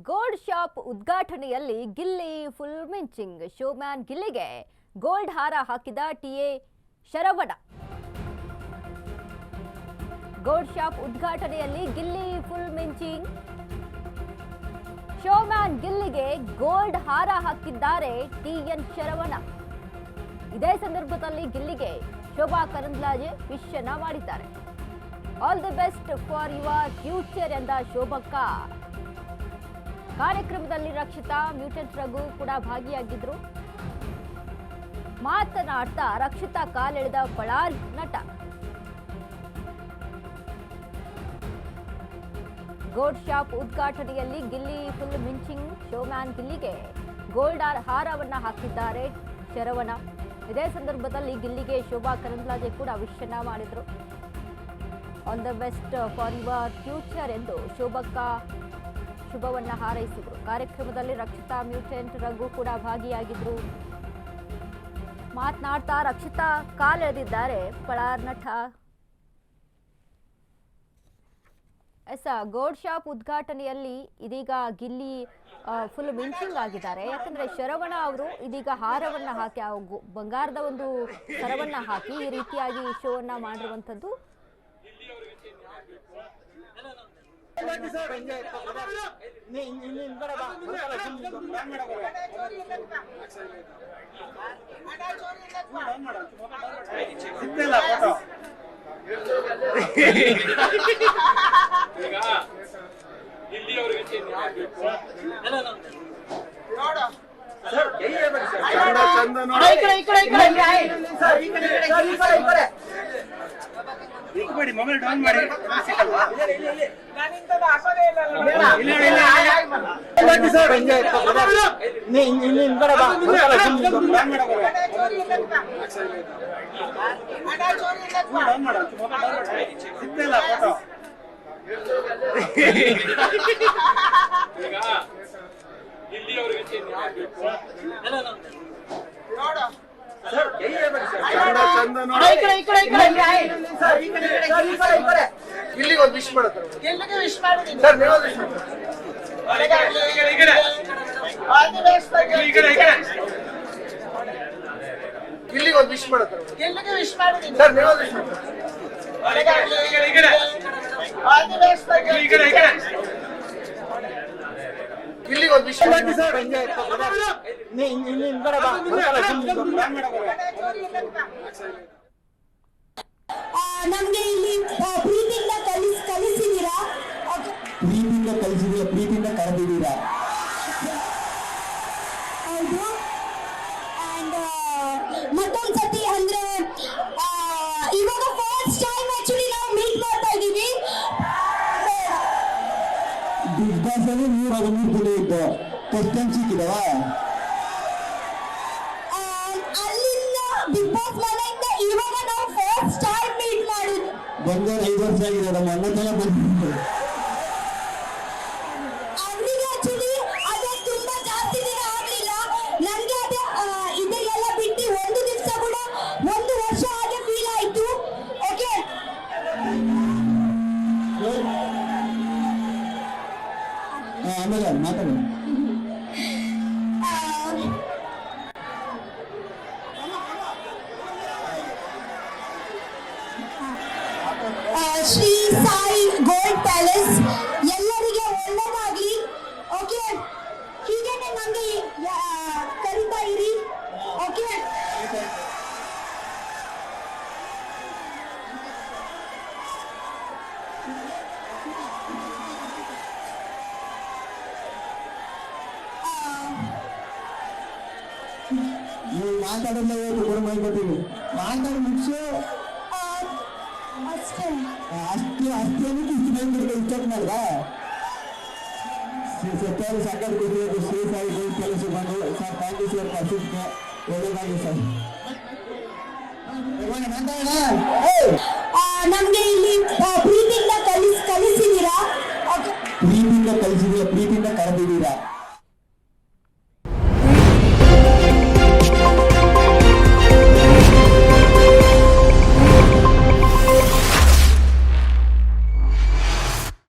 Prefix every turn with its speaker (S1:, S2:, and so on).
S1: Gold shop ಉದ್ಘಾಟನೆಯಲ್ಲಿ Gilli full ಮಿಂಚಿಂಗ್. Showman ಗಿಲ್ಲಿಗೆ ಗೋಲ್ಡ್ ಹಾರ ಹಾಕಿದ ಟಿಎ ಶರವಣ. ಗೋಲ್ಡ್ ಶಾಪ್ ಉದ್ಘಾಟನೆಯಲ್ಲಿ ಗಿಲ್ಲಿ ಫುಲ್ ಮಿಂಚಿಂಗ್. ಶೋಮ್ಯಾನ್ ಗಿಲ್ಲಿಗೆ ಗೋಲ್ಡ್ ಹಾರ ಹಾಕಿದ್ದಾರೆ ಟಿಎನ್ ಶರವಣ. ಇದೇ ಸಂದರ್ಭದಲ್ಲಿ ಗಿಲ್ಲಿಗೆ ಶೋಭಾ ಕರಂದ್ಲಾಜೆ ವಿಶ್ ಮಾಡಿದ್ದಾರೆ. All the best for your future ಎಂದ ಶೋಭಕ್ಕ. ಕಾರ್ಯಕ್ರಮದಲ್ಲಿ ರಕ್ಷಿತಾ, ಮ್ಯೂಟೆಂಟ್ ರಘು ಕೂಡ ಭಾಗಿಯಾಗಿದ್ರು. ಮಾತನಾಡ್ತಾ ರಕ್ಷಿತಾ ಕಾಲೆಳೆದ ಪಳಾರ್ ನಟ. ಗೋಲ್ಡ್ ಶಾಪ್ ಉದ್ಘಾಟನೆಯಲ್ಲಿ ಗಿಲ್ಲಿ ಫುಲ್ ಮಿಂಚಿಂಗ್. ಶೋಮ್ಯಾನ್ ಗಿಲ್ಲಿಗೆ ಗೋಲ್ಡ್ ಹಾರವನ್ನ ಹಾಕಿದ್ದಾರೆ ಶರವಣ. ಇದೇ ಸಂದರ್ಭದಲ್ಲಿ ಗಿಲ್ಲಿಗೆ ಶೋಭಾ ಕರಂದ್ಲಾಜೆ ಕೂಡ ವಿಶ್ ಮಾಡಿದ್ರು. All the best for your future ಎಂದು ಶೋಭಕ್ಕ ಶುಭವನ್ನ ಹಾರೈಸಿದ್ರು. ಕಾರ್ಯಕ್ರಮದಲ್ಲಿ ರಕ್ಷಿತಾ, ಮ್ಯೂಟೆಂಟ್ ರಘು ಕೂಡ ಭಾಗಿಯಾಗಿದ್ರು. ಮಾತನಾಡ್ತಾ ರಕ್ಷಿತಾ ಕಾಲೆಳೆದಿದ್ದಾರೆ ಪಳಾರ್ ನಟ. ಗೋಲ್ಡ್ ಶಾಪ್ ಉದ್ಘಾಟನೆಯಲ್ಲಿ ಇದೀಗ ಗಿಲ್ಲಿ ಫುಲ್ ಮಿಂಚಿಂಗ್ ಆಗಿದ್ದಾರೆ. ಯಾಕಂದ್ರೆ ಶರವಣ ಅವರು ಇದೀಗ ಹಾರವನ್ನ ಹಾಕಿ ಬಂಗಾರದ ಒಂದು ಸರವನ್ನ ಹಾಕಿ ಈ ರೀತಿಯಾಗಿ ಶೋವನ್ನ ಮಾಡಿರುವಂತದ್ದು.
S2: ಮೊಬೈಲ್ ಡೌನ್ ಮಾಡಿ ಇಲ್ಲಿಗೆ ಒಂದು ವಿಶ್ ಮಾಡ್ತಾರೆ. ಇಲ್ಲಿಗೆ ಒಂದು ವಿಶ್ ಮಾಡ್ತಾರೆ. ಇಲ್ಲಿಗೆ ಒಂದು ವಿಶ್
S3: ನಮ್ಗೆ ಇಲ್ಲಿ ಪ್ರೀತಿಯಿಂದ ಕಲಿಸಿದೀರಾ, ಪ್ರೀತಿಯಿಂದ ಕರೆದಿದ್ದೀರಾ. ಹೌದು. ಅಂಡ್ ಮತ್ತೊಂದ್ಸತಿ ಅಂದ್ರೆ ಇವಾಗ ಫಸ್ಟ್ ಟೈಮ್ ಆಕ್ಚುಲಿ ನಾವು ಮೀಟ್ ಮಾಡ್ತಾ ಇದೀವಿ. ಬಿಗ್ ಬಾಸ್ ಅಲ್ಲಿ ನೀವು ಮೀಟ್ ಇದ್ದು ಫಸ್ಟ್ ಟೈಮ್ ಸಿಕ್ಕಿದವ ಅಲ್ಲಿಂದ ಬಿಗ್ ಬಾಸ್ ಮನೆಯಿಂದ ಇವಾಗ ನಾವು ಫಸ್ಟ್ ಟೈಮ್ ಮೀಟ್ ಮಾಡಿದ್ವಿ. ಬಂಗಾರ 5 ವರ್ಷ ಆಗಿದೆ ನಮ್ಮ ಅಣ್ಣ ತರ ಬಂದಿದ್ದು. ಅವರಿಗೆ ಆಕ್ಚುಲಿ ಅದೇ ತುಂಬಾ ಜಾಸ್ತಿ ದಿನ ಆಗ್ಲಿಲ್ಲ. ನನಗೆ ಅದೇ ಇದೆಲ್ಲ ಬಿಟ್ಟು ಒಂದು ದಿವಸ ಕೂಡ 1 ವರ್ಷ ಹಾಗೆ ಫೀಲ್ ಆಯ್ತು. ಓಕೆ, ಆಮೇಲೆ ಮಾತಾಡೋಣ. ಶ್ರೀ ಸಾಯಿ ಗೋಲ್ಡ್ ಪ್ಯಾಲೇಸ್ ಎಲ್ಲರಿಗೆ ಒಳ್ಳೆದಾಗ್ಲಿ. ಓಕೆ, ಹೀಗೇನೆ ನಮಗೆ ಕರಿತಾ ಇರಿ. ಓಕೆ, ನೀವು ಮಾತಾಡೋಲ್ಲ, ಕೊಡ್ತೀನಿ ಮಾತಾಡಿ ಮುಗಿಸು ಅಷ್ಟೇ. ಸರ್ಕಾರಿ ಸಾಕಷ್ಟು ಕೊಟ್ಟಿರೋದು ಶ್ರೀ ಸಾಯಿ ಗೋಲ್ಡ್ ಪ್ಯಾಲೇಸ್ ಬಂದು sir thank you sir. First ಒಳ್ಳೆದಾಗಿ ಸರ್. ನಮ್ಗೆ ಇಲ್ಲಿ ಪ್ರೀತಿಯಿಂದ ಕಲಿಸಿದೀರಾ, ಪ್ರೀತಿಯಿಂದ ಕರೆದಿದ್ದೀರಾ.